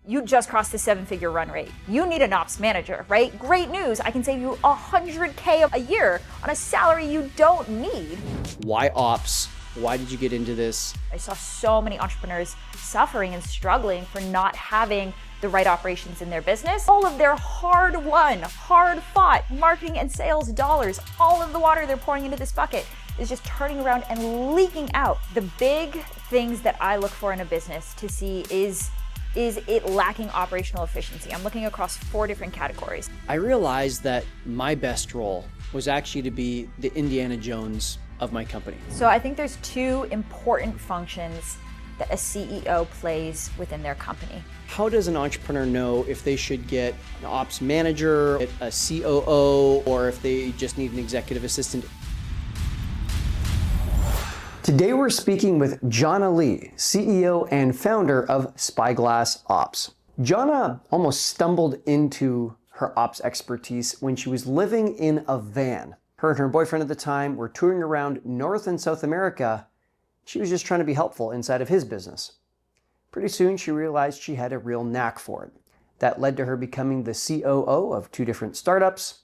You just crossed the 7-figure run rate. You need an ops manager, right? Great news, I can save you $100K a year on a salary you don't need. Why ops? Why did you get into this? I saw so many entrepreneurs suffering and struggling for not having the right operations in their business. All of their hard-won, hard-fought marketing and sales dollars, all of the water they're pouring into this bucket is just turning around and leaking out. The big things that I look for in a business to see is it lacking operational efficiency. I'm looking across 4 different categories. I realized that my best role was actually to be the Indiana Jones of my company. So I think there's 2 important functions that a CEO plays within their company. How does an entrepreneur know if they should get an ops manager, a COO, or if they just need an executive assistant? Today we're speaking with Jhana Li, CEO and founder of Spyglass Ops. Jhana almost stumbled into her ops expertise when she was living in a van. Her and her boyfriend at the time were touring around North and South America. She was just trying to be helpful inside of his business. Pretty soon she realized she had a real knack for it. That led to her becoming the COO of 2 different startups.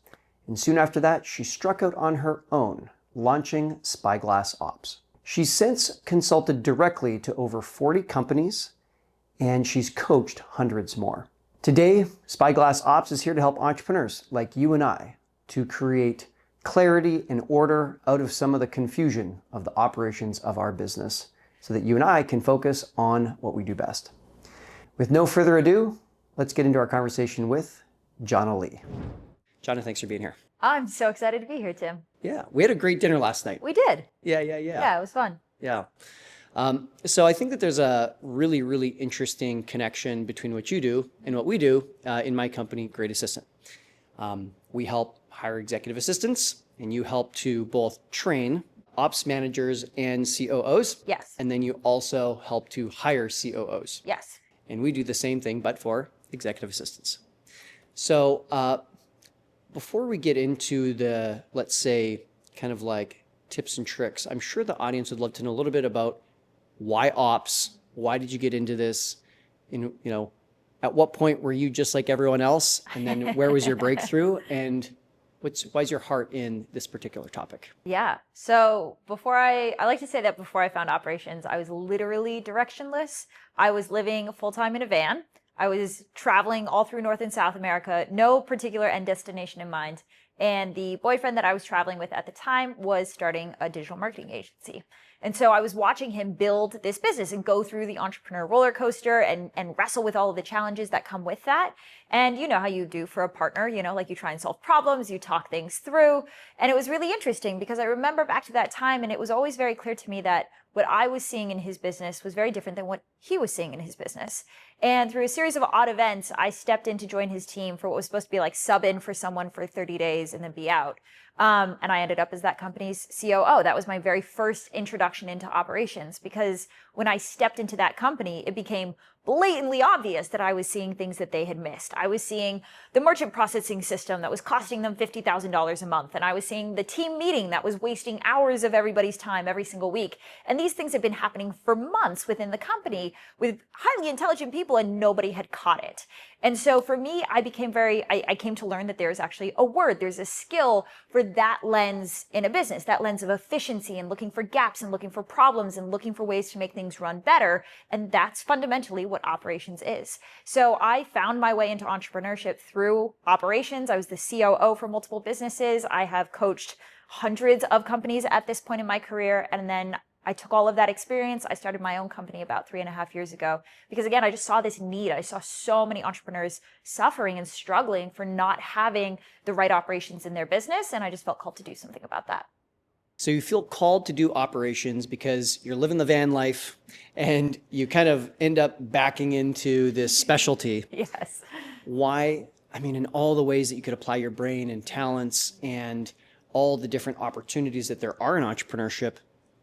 And soon after that, she struck out on her own, launching Spyglass Ops. She's since consulted directly to over 40 companies, and she's coached hundreds more. Today, Spyglass Ops is here to help entrepreneurs like you and I to create clarity and order out of some of the confusion of the operations of our business so that you and I can focus on what we do best. With no further ado, let's get into our conversation with Jhana Li. Jhana, thanks for being here. I'm so excited to be here, Tim. Yeah, we had a great dinner last night. We did. Yeah. Yeah, it was fun. Yeah. So I think that there's a really, really interesting connection between what you do and what we do in my company, Great Assistant. We help hire executive assistants, and you help to both train ops managers and COOs. Yes. And then you also help to hire COOs. Yes. And we do the same thing, but for executive assistants. So before we get into the, let's say, kind of like tips and tricks, I'm sure the audience would love to know a little bit about why ops, why did you get into this, at what point were you just like everyone else, and then where was your breakthrough, and why is your heart in this particular topic? Yeah. So I like to say that before I found operations, I was literally directionless. I was living full-time in a van. I was traveling all through North and South America, no particular end destination in mind. And the boyfriend that I was traveling with at the time was starting a digital marketing agency. And so I was watching him build this business and go through the entrepreneur roller coaster and wrestle with all of the challenges that come with that. And you know how you do for a partner, like you try and solve problems, you talk things through. And it was really interesting because I remember back to that time, and it was always very clear to me that what I was seeing in his business was very different than what he was seeing in his business. And through a series of odd events, I stepped in to join his team for what was supposed to be like sub in for someone for 30 days and then be out. And I ended up as that company's COO. That was my very first introduction into operations, because when I stepped into that company, it became blatantly obvious that I was seeing things that they had missed. I was seeing the merchant processing system that was costing them $50,000 a month. And I was seeing the team meeting that was wasting hours of everybody's time every single week. And these things had been happening for months within the company with highly intelligent people, and nobody had caught it. And so for me, I came to learn that there's actually a word, there's a skill for that lens in a business, that lens of efficiency and looking for gaps and looking for problems and looking for ways to make things run better. And that's fundamentally what operations is. So I found my way into entrepreneurship through operations. I was the COO for multiple businesses. I have coached hundreds of companies at this point in my career. And then I took all of that experience. I started my own company about 3.5 years ago because, again, I just saw this need. I saw so many entrepreneurs suffering and struggling for not having the right operations in their business, and I just felt called to do something about that. So you feel called to do operations because you're living the van life and you kind of end up backing into this specialty. Yes. Why? I mean, in all the ways that you could apply your brain and talents and all the different opportunities that there are in entrepreneurship,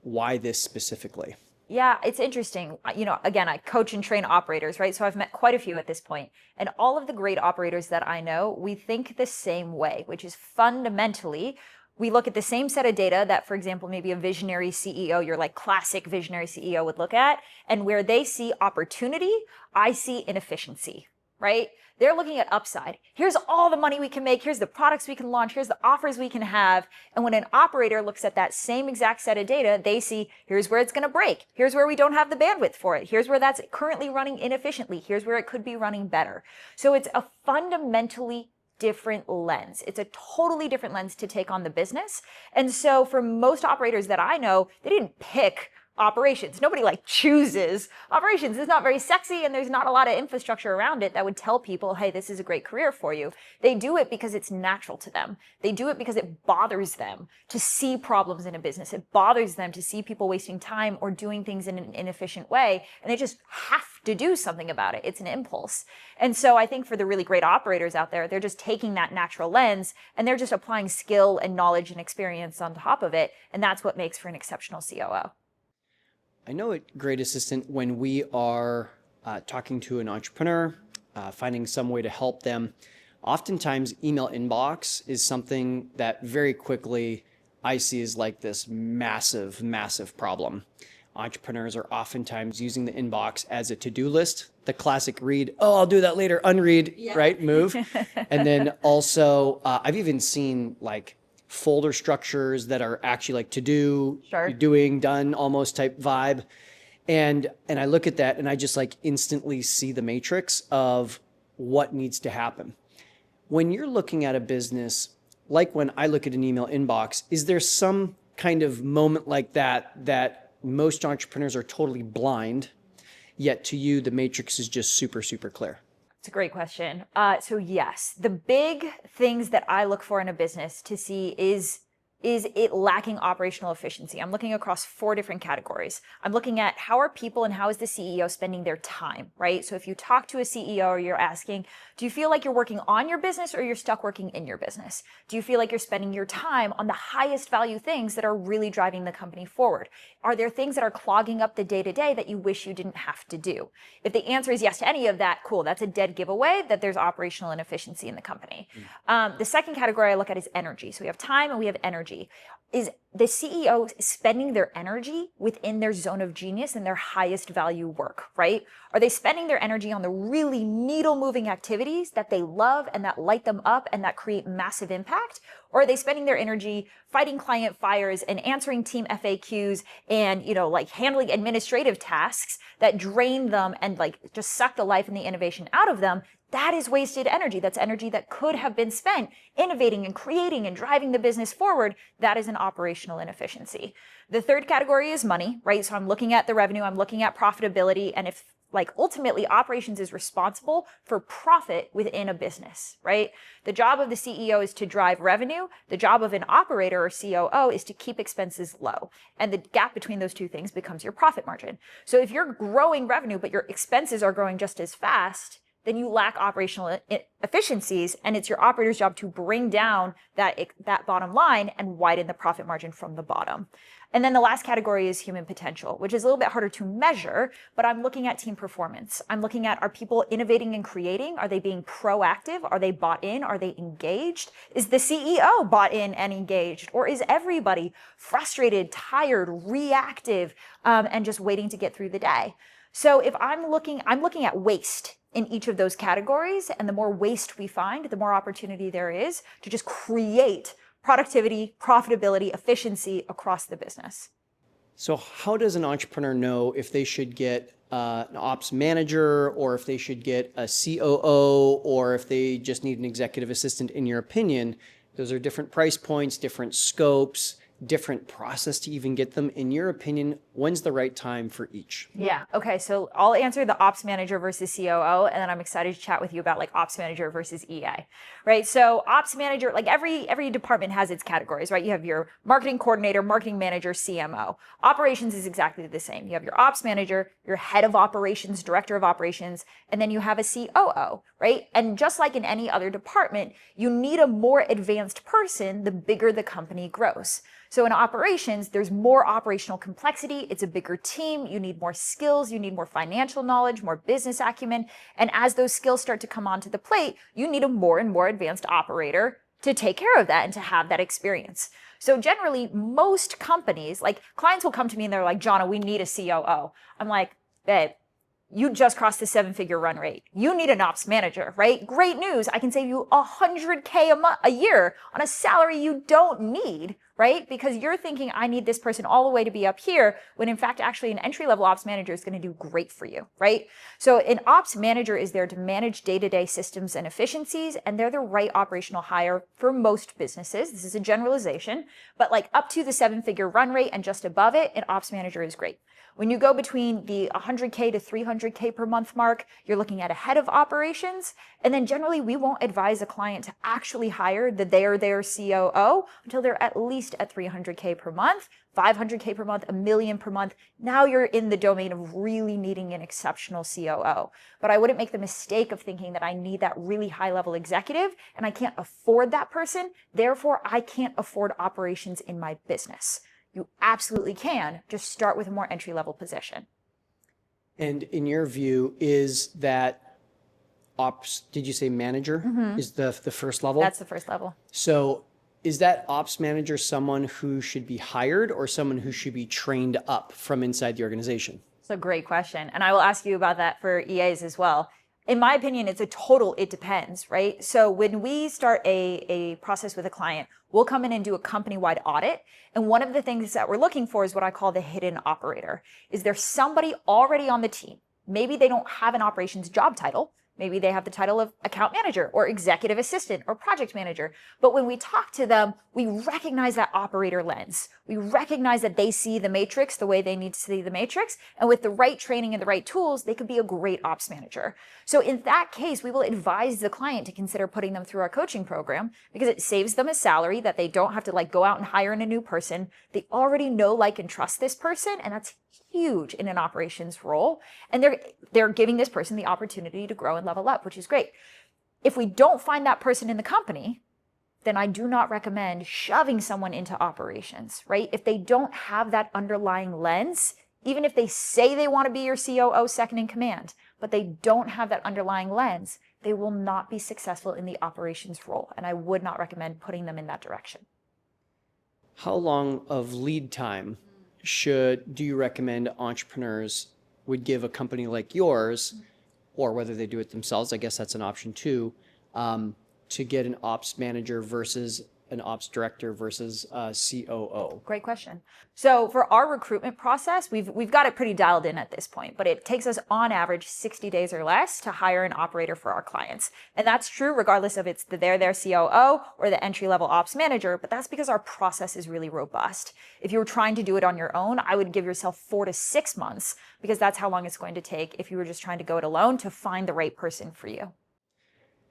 why this specifically? Yeah, it's interesting. Again, I coach and train operators, right? So I've met quite a few at this point. And all of the great operators that I know, we think the same way, which is fundamentally, We look at the same set of data that, for example, maybe a visionary CEO, your like classic visionary CEO would look at, and where they see opportunity, I see inefficiency, right? They're looking at upside. Here's all the money we can make. Here's the products we can launch. Here's the offers we can have. And when an operator looks at that same exact set of data, they see here's where it's going to break. Here's where we don't have the bandwidth for it. Here's where that's currently running inefficiently. Here's where it could be running better. So it's a fundamentally different lens. It's a totally different lens to take on the business. And so for most operators that I know, they didn't pick operations. Nobody like chooses operations. It's not very sexy and there's not a lot of infrastructure around it that would tell people, hey, this is a great career for you. They do it because it's natural to them. They do it because it bothers them to see problems in a business. It bothers them to see people wasting time or doing things in an inefficient way. And they just have to do something about it. It's an impulse. And so I think for the really great operators out there, they're just taking that natural lens and they're just applying skill and knowledge and experience on top of it. And that's what makes for an exceptional COO. I know at Great Assistant, when we are talking to an entrepreneur, finding some way to help them, oftentimes email inbox is something that very quickly I see as like this massive, massive problem. Entrepreneurs are oftentimes using the inbox as a to-do list, the classic read, oh, I'll do that later, unread, right, move. And then also, I've even seen like folder structures that are actually like to do, doing, done almost type vibe. And I look at that and I just like instantly see the matrix of what needs to happen. When you're looking at a business, like when I look at an email inbox, is there some kind of moment like that most entrepreneurs are totally blind, yet to you, the matrix is just super, super clear? It's a great question. So yes, the big things that I look for in a business to see is it lacking operational efficiency. I'm looking across 4 different categories. I'm looking at how are people and how is the CEO spending their time, right? So if you talk to a CEO or you're asking, do you feel like you're working on your business or you're stuck working in your business? Do you feel like you're spending your time on the highest value things that are really driving the company forward? Are there things that are clogging up the day-to-day that you wish you didn't have to do? If the answer is yes to any of that, cool, that's a dead giveaway that there's operational inefficiency in the company. The second category I look at is energy. So we have time and we have energy. Is the CEO spending their energy within their zone of genius and their highest value work, right? Are they spending their energy on the really needle moving activities that they love and that light them up and that create massive impact? Or are they spending their energy fighting client fires and answering team FAQs and, like handling administrative tasks that drain them and like just suck the life and the innovation out of them? That is wasted energy. That's energy that could have been spent innovating and creating and driving the business forward. That is an operational inefficiency. The third category is money, right? So I'm looking at the revenue, I'm looking at profitability, and if like ultimately operations is responsible for profit within a business, right? The job of the CEO is to drive revenue. The job of an operator or COO is to keep expenses low. And the gap between those two things becomes your profit margin. So if you're growing revenue, but your expenses are growing just as fast, then you lack operational efficiencies, and it's your operator's job to bring down that bottom line and widen the profit margin from the bottom. And then the last category is human potential, which is a little bit harder to measure, but I'm looking at team performance. I'm looking at, are people innovating and creating? Are they being proactive? Are they bought in? Are they engaged? Is the CEO bought in and engaged? Or is everybody frustrated, tired, reactive, and just waiting to get through the day? So if I'm looking at waste in each of those categories, and the more waste we find, the more opportunity there is to just create productivity, profitability, efficiency across the business. So how does an entrepreneur know if they should get an ops manager, or if they should get a COO, or if they just need an executive assistant, in your opinion? Those are different price points, different scopes, different process to even get them. In your opinion, when's the right time for each? Yeah. Okay. So I'll answer the ops manager versus COO, and then I'm excited to chat with you about like ops manager versus EA, right? So ops manager, like every department has its categories, right? You have your marketing coordinator, marketing manager, CMO. Operations is exactly the same. You have your ops manager, your head of operations, director of operations, and then you have a COO, right? And just like in any other department, you need a more advanced person the bigger the company grows. So in operations, there's more operational complexity. It's a bigger team. You need more skills. You need more financial knowledge, more business acumen. And as those skills start to come onto the plate, you need a more and more advanced operator to take care of that and to have that experience. So generally, most companies, like clients will come to me and they're like, Jhana, we need a COO. I'm like, babe, you just crossed the 7-figure run rate. You need an ops manager, right? Great news. I can save you $100K a year on a salary you don't need, right? Because you're thinking, I need this person all the way to be up here, when in fact, actually an entry-level ops manager is going to do great for you, right? So an ops manager is there to manage day-to-day systems and efficiencies, and they're the right operational hire for most businesses. This is a generalization, but like up to the 7-figure run rate and just above it, an ops manager is great. When you go between the 100K to 300K per month mark, you're looking at a head of operations. And then generally, we won't advise a client to actually hire their COO until they're at least at 300K per month, 500K per month, $1 million per month. Now you're in the domain of really needing an exceptional COO. But I wouldn't make the mistake of thinking that I need that really high level executive and I can't afford that person. Therefore, I can't afford operations in my business. You absolutely can. Just start with a more entry-level position. And in your view, is that ops, did you say manager is the first level? That's the first level. So is that ops manager someone who should be hired or someone who should be trained up from inside the organization? It's a great question. And I will ask you about that for EAs as well. In my opinion, it's a total, it depends, right? So when we start a process with a client, we'll come in and do a company-wide audit. And one of the things that we're looking for is what I call the hidden operator. Is there somebody already on the team? Maybe they don't have an operations job title. Maybe they have the title of account manager or executive assistant or project manager. But when we talk to them, we recognize that operator lens. We recognize that they see the matrix the way they need to see the matrix. And with the right training and the right tools, they could be a great ops manager. So in that case, we will advise the client to consider putting them through our coaching program because it saves them a salary that they don't have to like go out and hire in a new person. They already know, like, and trust this person. And that's huge in an operations role. And they're giving this person the opportunity to grow and level up, which is great. If we don't find that person in the company, then I do not recommend shoving someone into operations, right? If they don't have that underlying lens, even if they say they want to be your COO second in command, but they don't have that underlying lens, they will not be successful in the operations role. And I would not recommend putting them in that direction. How long of lead time do you recommend entrepreneurs would give a company like yours, or whether they do it themselves, I guess that's an option too, to get an ops manager versus an ops director versus a COO? Great question. So for our recruitment process, we've got it pretty dialed in at this point, but it takes us on average 60 days or less to hire an operator for our clients. And that's true regardless of it's their COO or the entry-level ops manager, but that's because our process is really robust. If you were trying to do it on your own, I would give yourself 4 to 6 months because that's how long it's going to take if you were just trying to go it alone to find the right person for you.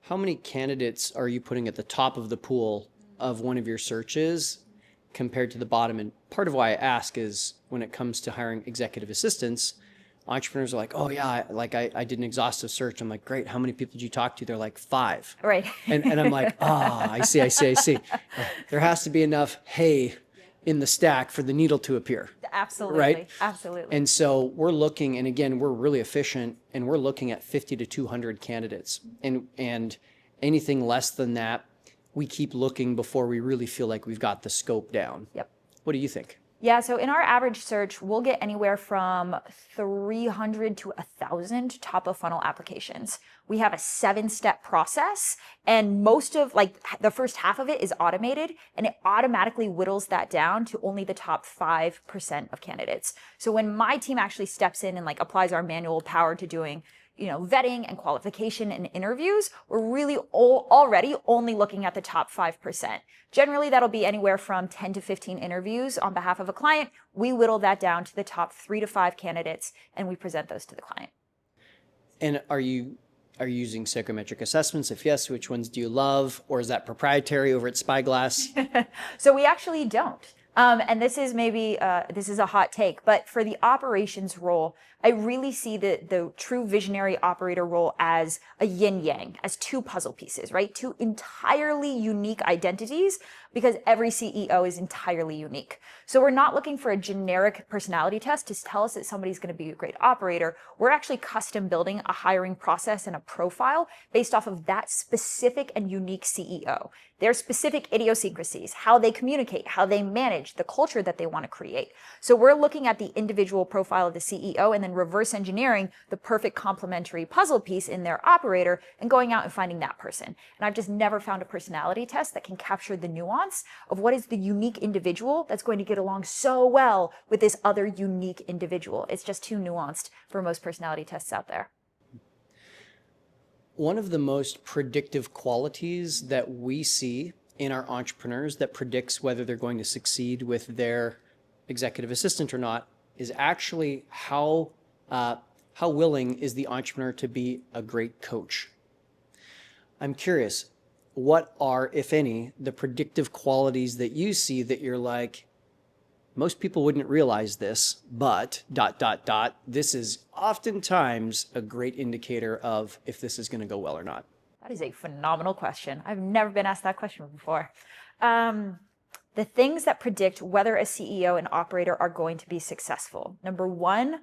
How many candidates are you putting at the top of the pool of one of your searches compared to the bottom? And part of why I ask is when it comes to hiring executive assistants, entrepreneurs are like, oh yeah, I did an exhaustive search. I'm like, great. How many people did you talk to? They're like 5. Right. And I'm like, I see. There has to be enough hay in the stack for the needle to appear. Absolutely. Right? Absolutely. And so we're looking, and again, we're really efficient, and we're looking at 50 to 200 candidates. And anything less than that, we keep looking before we really feel like we've got the scope down. Yep. What do you think? Yeah, so in our average search, we'll get anywhere from 300 to 1,000 top of funnel applications. We have a 7-step process, and most of the first half of it is automated, and it automatically whittles that down to only the top 5% of candidates. So when my team actually steps in and applies our manual power to doing vetting and qualification and interviews, we're really already only looking at the top 5%. Generally, that'll be anywhere from 10 to 15 interviews on behalf of a client. We whittle that down to the top 3 to 5 candidates, and we present those to the client. And are you using psychometric assessments? If yes, which ones do you love? Or is that proprietary over at Spyglass? So we actually don't. And this is this is a hot take, but for the operations role, I really see the true visionary operator role as a yin yang, as 2 puzzle pieces, right? 2 entirely unique identities, because every CEO is entirely unique. So we're not looking for a generic personality test to tell us that somebody's going to be a great operator. We're actually custom building a hiring process and a profile based off of that specific and unique CEO. their specific idiosyncrasies, how they communicate, how they manage, the culture that they want to create. So we're looking at the individual profile of the CEO and then reverse engineering the perfect complementary puzzle piece in their operator and going out and finding that person. And I've just never found a personality test that can capture the nuance of what is the unique individual that's going to get along so well with this other unique individual. It's just too nuanced for most personality tests out there. One of the most predictive qualities that we see in our entrepreneurs that predicts whether they're going to succeed with their executive assistant or not is actually how willing is the entrepreneur to be a great coach. I'm curious, what are, if any, the predictive qualities that you see that you're like, most people wouldn't realize this, but ... this is oftentimes a great indicator of if this is going to go well or not? That is a phenomenal question. I've never been asked that question before. The things that predict whether a CEO and operator are going to be successful. Number one,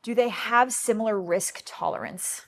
do they have similar risk tolerance?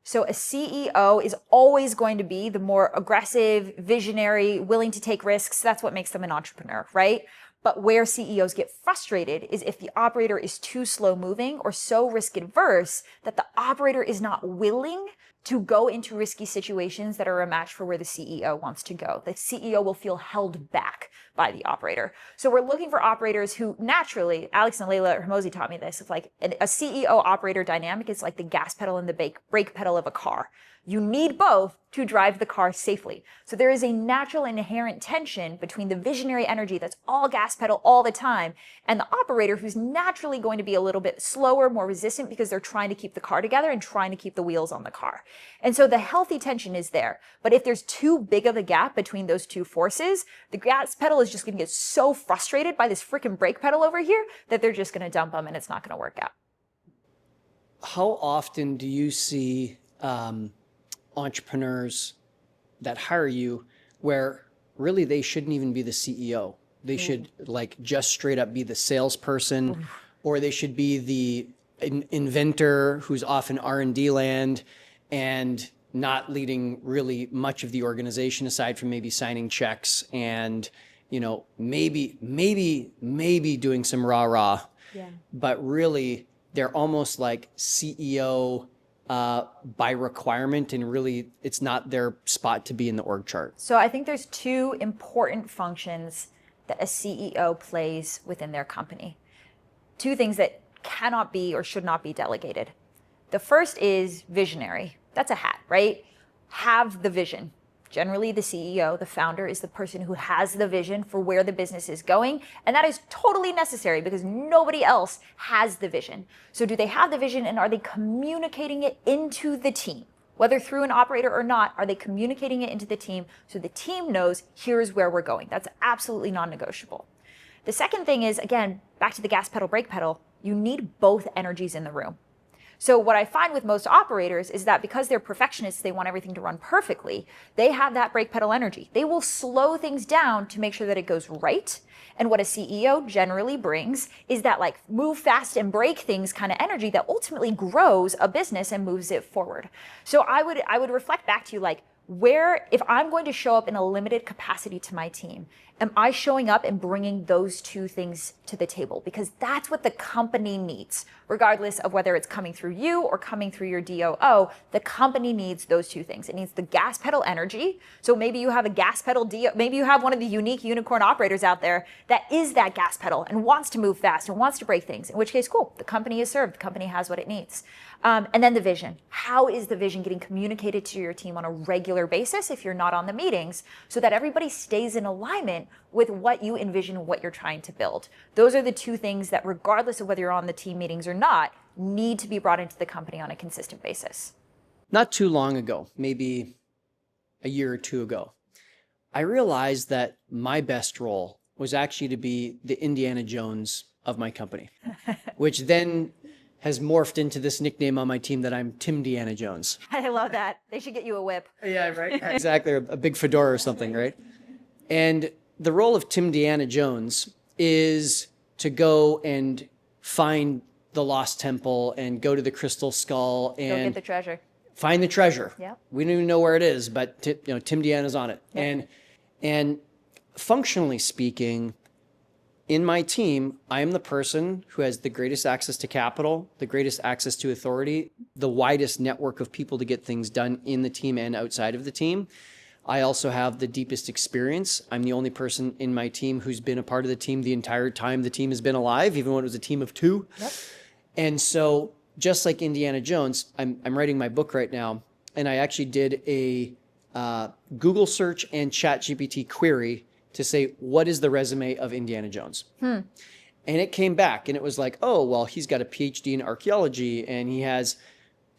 So a CEO is always going to be the more aggressive, visionary, willing to take risks. That's what makes them an entrepreneur, right? But where CEOs get frustrated is if the operator is too slow moving or so risk adverse that the operator is not willing to go into risky situations that are a match for where the CEO wants to go. The CEO will feel held back by the operator. So we're looking for operators who naturally, Alex and Layla Hermosi taught me this, it's like a CEO operator dynamic is like the gas pedal and the brake pedal of a car. You need both to drive the car safely. So there is a natural inherent tension between the visionary energy that's all gas pedal all the time and the operator who's naturally going to be a little bit slower, more resistant because they're trying to keep the car together and trying to keep the wheels on the car. And so the healthy tension is there. But if there's too big of a gap between those two forces, the gas pedal is just going to get so frustrated by this freaking brake pedal over here that they're just going to dump them and it's not going to work out. How often do you see entrepreneurs that hire you where really they shouldn't even be the CEO? They should like just straight up be the salesperson, or they should be the inventor who's off in R&D land and not leading really much of the organization aside from maybe signing checks and, you know, maybe doing some rah-rah. Yeah. But really they're almost like CEO by requirement, and really it's not their spot to be in the org chart. So I think there's two important functions that a CEO plays within their company. Two things that cannot be or should not be delegated. The first is visionary. That's a hat, right? Have the vision. Generally, the CEO, the founder, is the person who has the vision for where the business is going. And that is totally necessary because nobody else has the vision. So do they have the vision and are they communicating it into the team? Whether through an operator or not, are they communicating it into the team so the team knows here's where we're going? That's absolutely non-negotiable. The second thing is, again, back to the gas pedal, brake pedal, you need both energies in the room. So what I find with most operators is that because they're perfectionists, they want everything to run perfectly, they have that brake pedal energy. They will slow things down to make sure that it goes right. And what a CEO generally brings is that like move fast and break things kind of energy that ultimately grows a business and moves it forward. So I would reflect back to you like, where, if I'm going to show up in a limited capacity to my team, am I showing up and bringing those two things to the table? Because that's what the company needs, regardless of whether it's coming through you or coming through your DOO. The company needs those two things. It needs the gas pedal energy. So maybe you have a gas pedal DO, maybe you have one of the unique unicorn operators out there that is that gas pedal and wants to move fast and wants to break things, in which case, cool, the company is served. The company has what it needs. And then the vision. How is the vision getting communicated to your team on a regular basis if you're not on the meetings so that everybody stays in alignment with what you envision, what you're trying to build? Those are the two things that, regardless of whether you're on the team meetings or not, need to be brought into the company on a consistent basis. Not too long ago, maybe a year or two ago, I realized that my best role was actually to be the Indiana Jones of my company, which then has morphed into this nickname on my team that I'm Tim Deanna Jones. I love that. They should get you a whip. Yeah, right. Exactly. A big fedora or something, right? And the role of Tim Deanna Jones is to go and find the lost temple and go to the crystal skull and go get the treasure. find the treasure. Yep. We don't even know where it is, but Tim Deanna's on it. Yep. And functionally speaking, in my team, I am the person who has the greatest access to capital, the greatest access to authority, the widest network of people to get things done in the team and outside of the team. I also have the deepest experience. I'm the only person in my team who's been a part of the team the entire time the team has been alive, even when it was a team of 2. Yep. And so just like Indiana Jones, I'm writing my book right now, and I actually did a Google search and ChatGPT query to say, what is the resume of Indiana Jones? And it came back, and it was like, oh, well, he's got a PhD in archaeology, and he has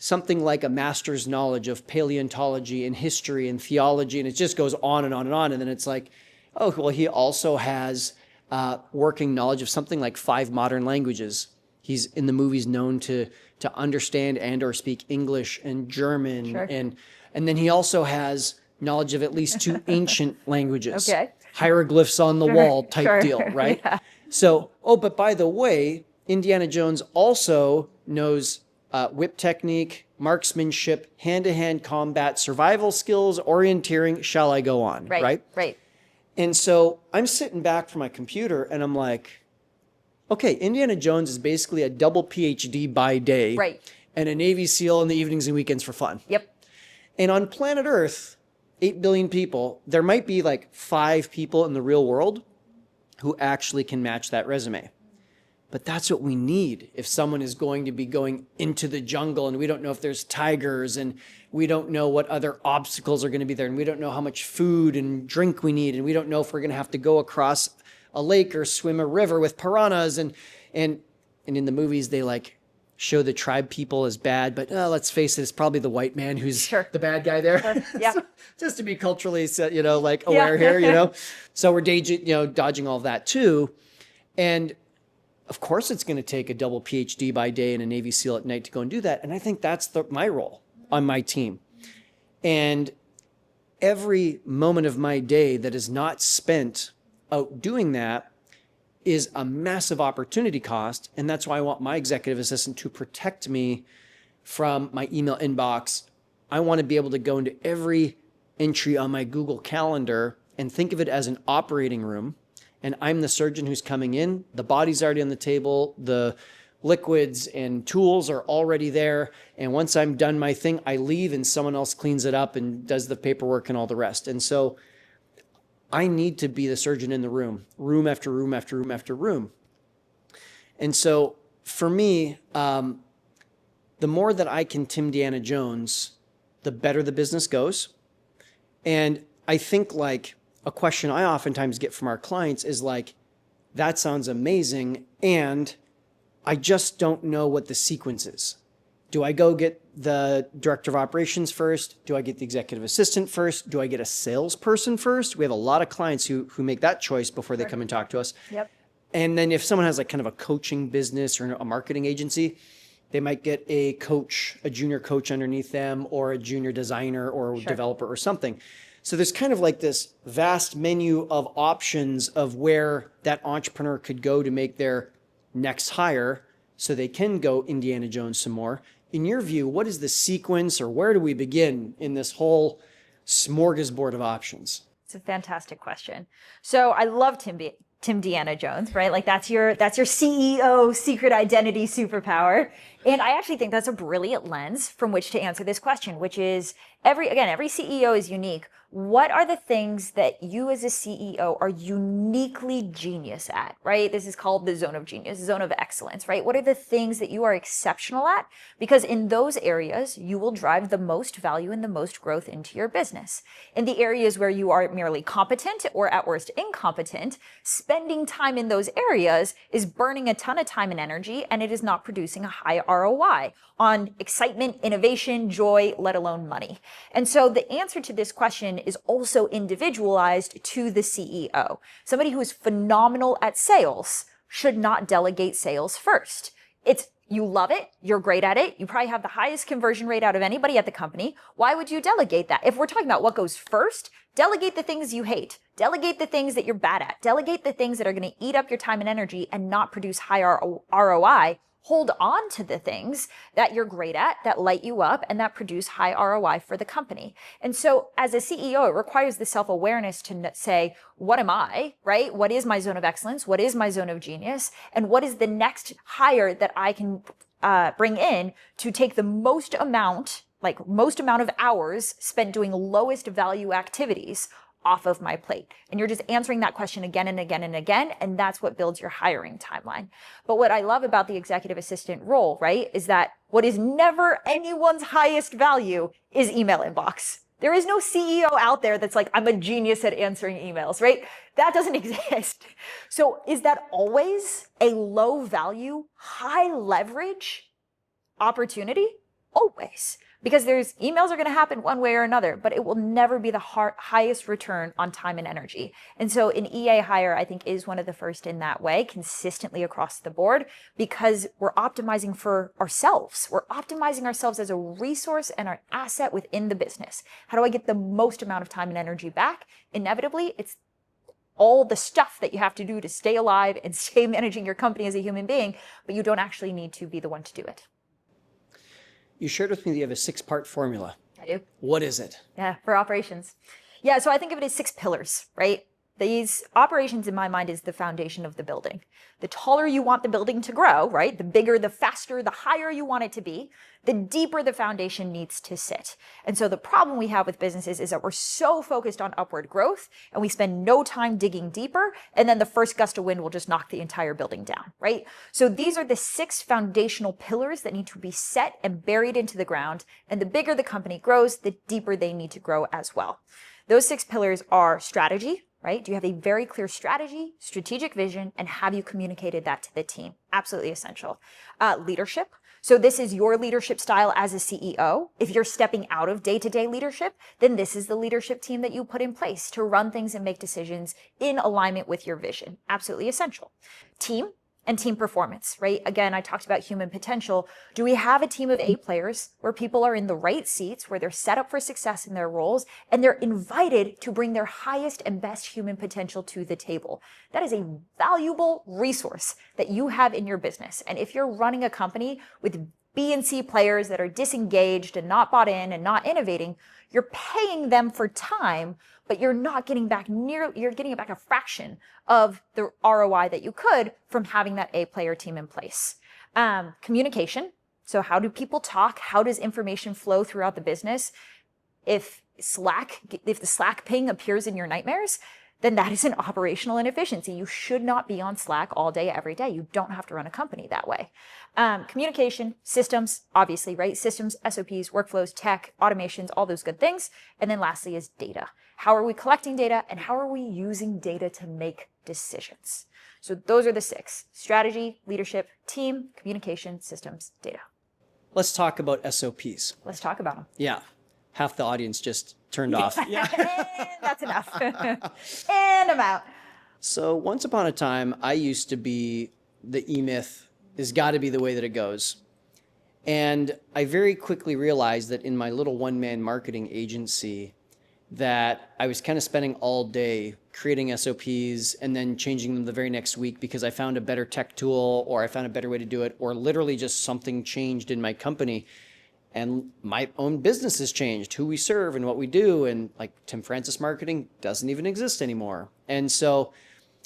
something like a master's knowledge of paleontology and history and theology, and it just goes on and on and on. And then it's like, oh, well, he also has working knowledge of something like 5 modern languages. He's in the movies known to understand and or speak English and German. Sure. And then he also has knowledge of at least 2 ancient languages. Okay. Hieroglyphs on the wall type Sure. deal, right? Yeah. So, but by the way, Indiana Jones also knows whip technique, marksmanship, hand-to-hand combat, survival skills, orienteering, shall I go on, right? Right. And so I'm sitting back from my computer and I'm like, okay, Indiana Jones is basically a double PhD by day, Right. and a Navy SEAL in the evenings and weekends for fun. Yep. And on planet Earth, 8 billion people, there might be like 5 people in the real world who actually can match that resume. But that's what we need if someone is going to be going into the jungle and we don't know if there's tigers and we don't know what other obstacles are going to be there and we don't know how much food and drink we need and we don't know if we're going to have to go across a lake or swim a river with piranhas and in the movies they like show the tribe people as bad, but let's face it, it's probably the white man who's Sure. the bad guy there. Sure. Yeah. So, just to be culturally like aware here, So we're dodging all of that too. And of course, it's going to take a double PhD by day and a Navy SEAL at night to go and do that. And I think that's my role on my team. And every moment of my day that is not spent out doing that is a massive opportunity cost. And that's why I want my executive assistant to protect me from my email inbox. I want to be able to go into every entry on my Google Calendar and think of it as an operating room. And I'm the surgeon who's coming in. The body's already on the table. The liquids and tools are already there. And once I'm done my thing, I leave and someone else cleans it up and does the paperwork and all the rest. And so I need to be the surgeon in the room after room after room after room. And so for me, the more that I can Tim Deanna Jones, the better the business goes. And I think like, a question I oftentimes get from our clients is like, that sounds amazing, and I just don't know what the sequence is. Do I go get the director of operations first? Do I get the executive assistant first? Do I get a salesperson first? We have a lot of clients who make that choice before they come and talk to us. Yep. And then if someone has like kind of a coaching business or a marketing agency, they might get a coach, a junior coach underneath them, or a junior designer or a developer or something. So there's kind of like this vast menu of options of where that entrepreneur could go to make their next hire so they can go Indiana Jones some more. In your view, what is the sequence or where do we begin in this whole smorgasbord of options? It's a fantastic question. So I love Tim Deanna Jones, right? Like that's your CEO secret identity superpower. And I actually think that's a brilliant lens from which to answer this question, which is every CEO is unique. What are the things that you as a CEO are uniquely genius at, right? This is called the zone of genius, zone of excellence, right? What are the things that you are exceptional at? Because in those areas, you will drive the most value and the most growth into your business. In the areas where you are merely competent or at worst incompetent, spending time in those areas is burning a ton of time and energy, and it is not producing a high ROI on excitement, innovation, joy, let alone money. And so the answer to this question is also individualized to the CEO. Somebody who is phenomenal at sales should not delegate sales first. You love it, you're great at it, you probably have the highest conversion rate out of anybody at the company. Why would you delegate that? If we're talking about what goes first, delegate the things you hate. Delegate the things that you're bad at. Delegate the things that are going to eat up your time and energy and not produce high ROI. hold on to the things that you're great at, that light you up, and that produce high ROI for the company. And so as a CEO, it requires the self-awareness to say, what am I, right? What is my zone of excellence? What is my zone of genius? And what is the next hire that I can bring in to take the most amount of hours spent doing lowest value activities off of my plate? And you're just answering that question again and again and again, and that's what builds your hiring timeline. But what I love about the executive assistant role, right, is that what is never anyone's highest value is email inbox. There is no CEO out there that's like, I'm a genius at answering emails, right? That doesn't exist. So is that always a low value, high leverage opportunity? Always. Because emails are going to happen one way or another, but it will never be the highest return on time and energy. And so an EA hire, I think, is one of the first in that way, consistently across the board, because we're optimizing for ourselves. We're optimizing ourselves as a resource and our asset within the business. How do I get the most amount of time and energy back? Inevitably, it's all the stuff that you have to do to stay alive and stay managing your company as a human being, but you don't actually need to be the one to do it. You shared with me that you have a 6-part formula. I do. What is it? Yeah, for operations. Yeah, so I think of it as 6 pillars, right? These operations in my mind is the foundation of the building. The taller you want the building to grow, right? The bigger, the faster, the higher you want it to be, the deeper the foundation needs to sit. And so the problem we have with businesses is that we're so focused on upward growth and we spend no time digging deeper, and then the first gust of wind will just knock the entire building down, right? So these are the 6 foundational pillars that need to be set and buried into the ground. And the bigger the company grows, the deeper they need to grow as well. Those 6 pillars are strategy, right? Do you have a very clear strategy, strategic vision, and have you communicated that to the team? Absolutely essential. Leadership. So this is your leadership style as a CEO. If you're stepping out of day-to-day leadership, then this is the leadership team that you put in place to run things and make decisions in alignment with your vision. Absolutely essential. Team and team performance, right? Again, I talked about human potential. Do we have a team of A players where people are in the right seats, where they're set up for success in their roles, and they're invited to bring their highest and best human potential to the table? That is a valuable resource that you have in your business. And if you're running a company with B and C players that are disengaged and not bought in and not innovating, you're paying them for time, but you're not getting back you're getting back a fraction of the ROI that you could from having that A player team in place. Communication. So how do people talk? How does information flow throughout the business? If the Slack ping appears in your nightmares, then that is an operational inefficiency. You should not be on Slack all day, every day. You don't have to run a company that way. Communication, systems, obviously, right? Systems, SOPs, workflows, tech, automations, all those good things. And then lastly is data. How are we collecting data and how are we using data to make decisions? So those are the 6: strategy, leadership, team, communication, systems, data. Let's talk about SOPs. Let's talk about them. Yeah. Half the audience just turned off. Yeah. And that's enough. And I'm out. So once upon a time, I used to be the E-Myth has got to be the way that it goes. And I very quickly realized that in my little one-man marketing agency that I was kind of spending all day creating SOPs and then changing them the very next week because I found a better tech tool or I found a better way to do it, or literally just something changed in my company. And my own business has changed, who we serve and what we do. And like Tim Francis marketing doesn't even exist anymore. And so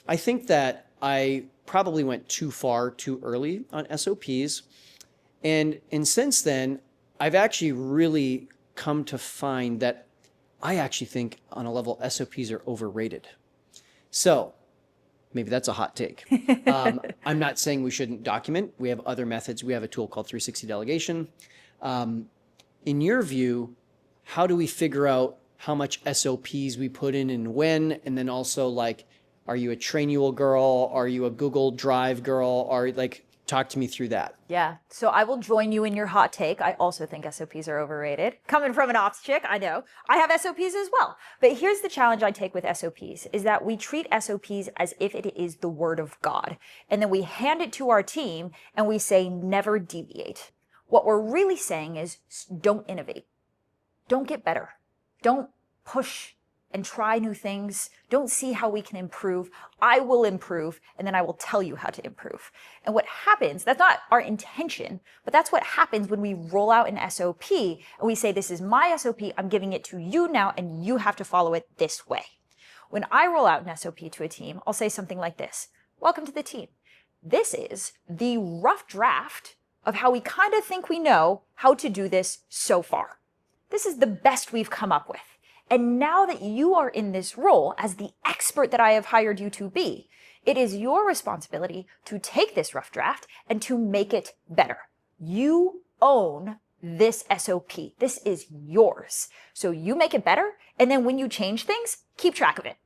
I think that I probably went too far too early on SOPs. And since then, I've actually really come to find that I actually think on a level SOPs are overrated. So maybe that's a hot take. I'm not saying we shouldn't document. We have other methods. We have a tool called 360 delegation. In your view, how do we figure out how much SOPs we put in and when? And then also, like, are you a Trainual girl? Are you a Google Drive girl? Talk to me through that. Yeah. So I will join you in your hot take. I also think SOPs are overrated. Coming from an ops chick, I know. I have SOPs as well. But here's the challenge I take with SOPs is that we treat SOPs as if it is the word of God. And then we hand it to our team and we say, never deviate. What we're really saying is don't innovate. Don't get better. Don't push and try new things. Don't see how we can improve. I will improve, and then I will tell you how to improve. And what happens, that's not our intention, but that's what happens when we roll out an SOP and we say, this is my SOP, I'm giving it to you now, and you have to follow it this way. When I roll out an SOP to a team, I'll say something like this: welcome to the team. This is the rough draft of how we kind of think we know how to do this so far. This is the best we've come up with. And now that you are in this role as the expert that I have hired you to be, it is your responsibility to take this rough draft and to make it better. You own this SOP. This is yours. So you make it better, and then when you change things, keep track of it.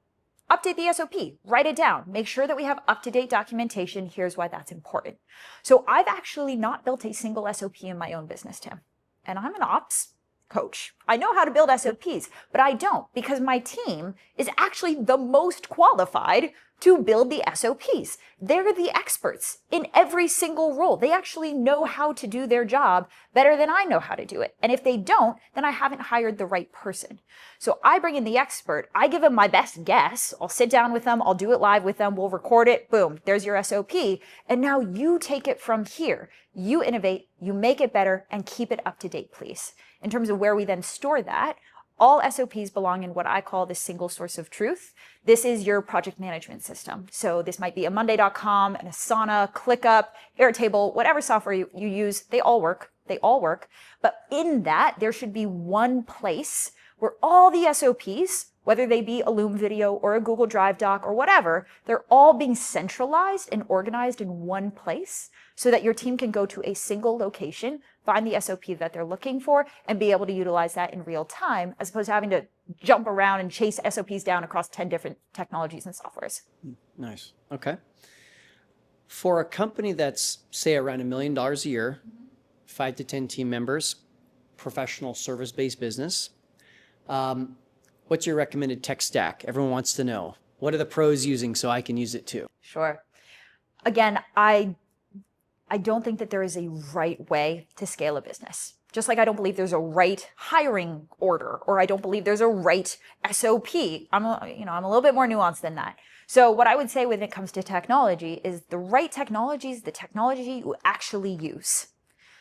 Update the SOP, write it down, make sure that we have up-to-date documentation. Here's why that's important. So I've actually not built a single SOP in my own business, Tim, and I'm an ops coach. I know how to build SOPs, but I don't, because my team is actually the most qualified to build the SOPs. They're the experts in every single role. They actually know how to do their job better than I know how to do it. And if they don't, then I haven't hired the right person. So I bring in the expert. I give them my best guess. I'll sit down with them. I'll do it live with them. We'll record it. Boom, there's your SOP. And now you take it from here. You innovate, you make it better, and keep it up to date, please. In terms of where we then store that, all SOPs belong in what I call the single source of truth. This is your project management system. So this might be a Monday.com, an Asana, ClickUp, Airtable, whatever software you use, they all work. They all work. But in that, there should be one place where all the SOPs, whether they be a Loom video or a Google Drive doc or whatever, they're all being centralized and organized in one place so that your team can go to a single location, find the SOP that they're looking for, and be able to utilize that in real time, as opposed to having to jump around and chase SOPs down across 10 different technologies and softwares. Nice. Okay. For a company that's, say, around $1 million a year, 5 to 10 team members, professional service-based business, what's your recommended tech stack? Everyone wants to know. What are the pros using so I can use it too? Sure. Again, I don't think that there is a right way to scale a business. Just like I don't believe there's a right hiring order, or I don't believe there's a right SOP. I'm a little bit more nuanced than that. So what I would say when it comes to technology is the right technology is the technology you actually use.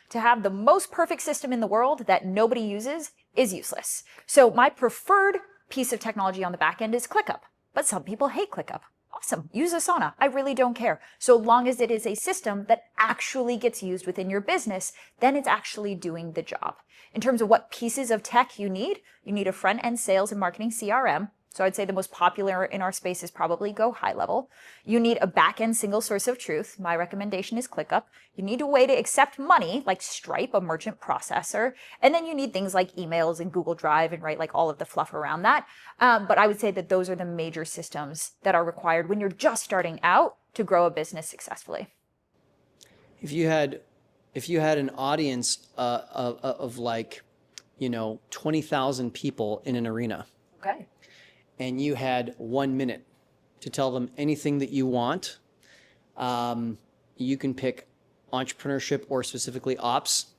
To have the most perfect system in the world that nobody uses is useless. So my preferred piece of technology on the back end is ClickUp, but some people hate ClickUp. Awesome, use Asana. I really don't care. So long as it is a system that actually gets used within your business, then it's actually doing the job. In terms of what pieces of tech you need a front-end sales and marketing CRM. So I'd say the most popular in our space is probably Go High Level. You need a back-end single source of truth. My recommendation is ClickUp. You need a way to accept money, like Stripe, a merchant processor. And then you need things like emails and Google Drive and like all of the fluff around that. But I would say that those are the major systems that are required when you're just starting out to grow a business successfully. If you had an audience of 20,000 people in an arena. Okay. And you had 1 minute to tell them anything that you want, you can pick entrepreneurship or specifically ops.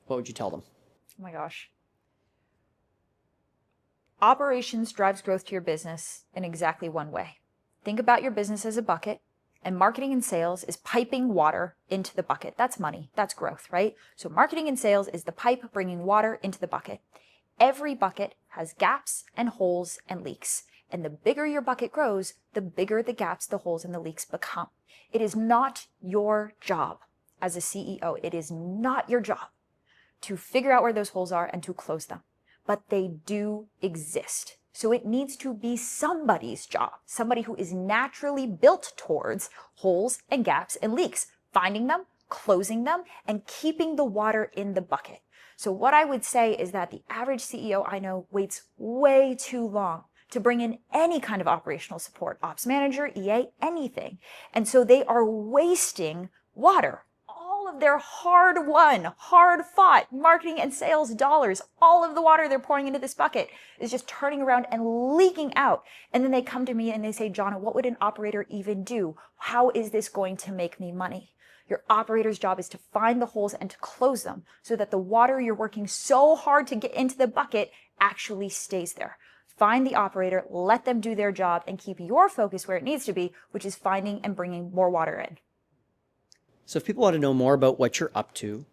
What would you tell them? Oh my gosh. Operations drives growth to your business in exactly one way. Think about your business as a bucket, and marketing and sales is piping water into the bucket. That's money. That's growth, right? So marketing and sales is the pipe bringing water into the bucket. Every bucket has gaps and holes and leaks. And the bigger your bucket grows, the bigger the gaps, the holes, and the leaks become. It is not your job as a CEO. It is not your job to figure out where those holes are and to close them. But they do exist. So it needs to be somebody's job, somebody who is naturally built towards holes and gaps and leaks, finding them, closing them, and keeping the water in the bucket. So what I would say is that the average CEO I know waits way too long to bring in any kind of operational support, ops manager, EA, anything. And so they are wasting water. All of their hard-won, hard-fought marketing and sales dollars, all of the water they're pouring into this bucket is just turning around and leaking out. And then they come to me and they say, Jhana, what would an operator even do? How is this going to make me money? Your operator's job is to find the holes and to close them so that the water you're working so hard to get into the bucket actually stays there. find the operator, let them do their job, and keep your focus where it needs to be, which is finding and bringing more water in. So if people want to know more about what you're up to,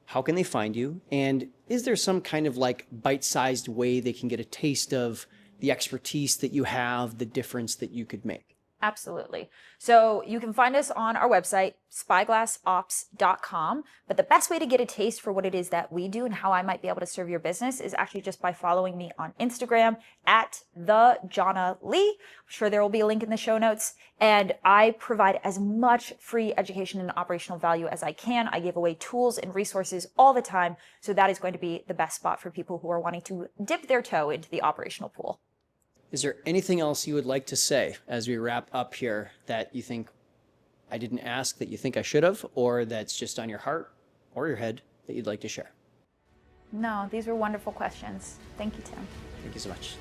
how can they find you? And is there some kind of like bite-sized way they can get a taste of the expertise that you have, the difference that you could make? Absolutely. So you can find us on our website, spyglassops.com. But the best way to get a taste for what it is that we do and how I might be able to serve your business is actually just by following me on Instagram at the Jhana Li. I'm sure there will be a link in the show notes. And I provide as much free education and operational value as I can. I give away tools and resources all the time. So that is going to be the best spot for people who are wanting to dip their toe into the operational pool. Is there anything else you would like to say as we wrap up here that you think I didn't ask that you think I should have, or that's just on your heart or your head that you'd like to share? No, these were wonderful questions. Thank you, Tim. Thank you so much.